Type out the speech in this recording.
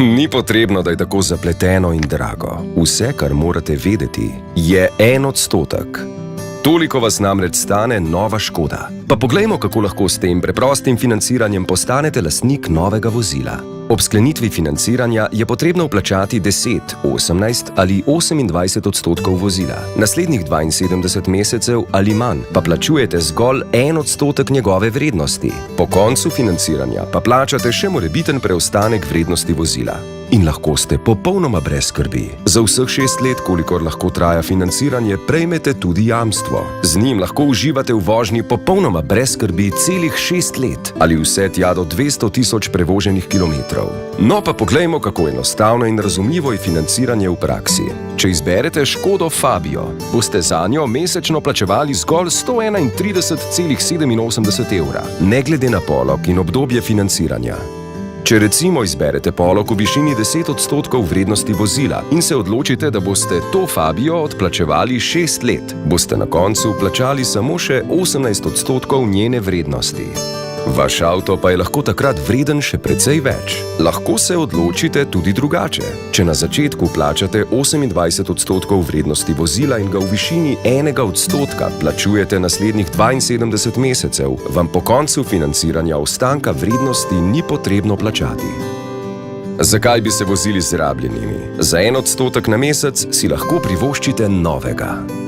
Ni potrebno, da je tako zapleteno in drago. Vse, kar morate vedeti, je 1%. Toliko vas namreč stane nova Škoda. Pa poglejmo, kako lahko s tem preprostim financiranjem postanete lastnik novega vozila. Ob sklenitvi financiranja je potrebno vplačati 10, 18 ali 28% vozila. Naslednjih 72 mesecev ali manj pa plačujete zgolj 1% njegove vrednosti. Po koncu financiranja pa plačate še morebiten preostanek vrednosti vozila. In lahko ste popolnoma brez skrbi. Za vseh 6 let, kolikor lahko traja financiranje, prejmete tudi jamstvo. Z njim lahko uživate v vožnji popolnoma brez skrbi celih 6 let ali vse tja do 200 000 prevoženih kilometrov. No pa poglejmo, kako enostavno in razumljivo je financiranje v praksi. Če izberete Škodo Fabio, boste zanjo mesečno plačevali zgolj 131,87 evra, ne glede na polog in obdobje financiranja. Če recimo izberete polog v višini 10% vrednosti vozila in se odločite, da boste to Fabio odplačevali 6 let, boste na koncu plačali samo še 18% njene vrednosti. Vaš avto pa je lahko takrat vreden še precej več. Lahko se odločite tudi drugače. Če na začetku plačate 28% vrednosti vozila in ga v višini 1% plačujete naslednjih 72 mesecev, vam po koncu financiranja ostanka vrednosti ni potrebno plačati. Zakaj bi se vozili z rabljenimi? Za 1% na mesec si lahko privoščite novega.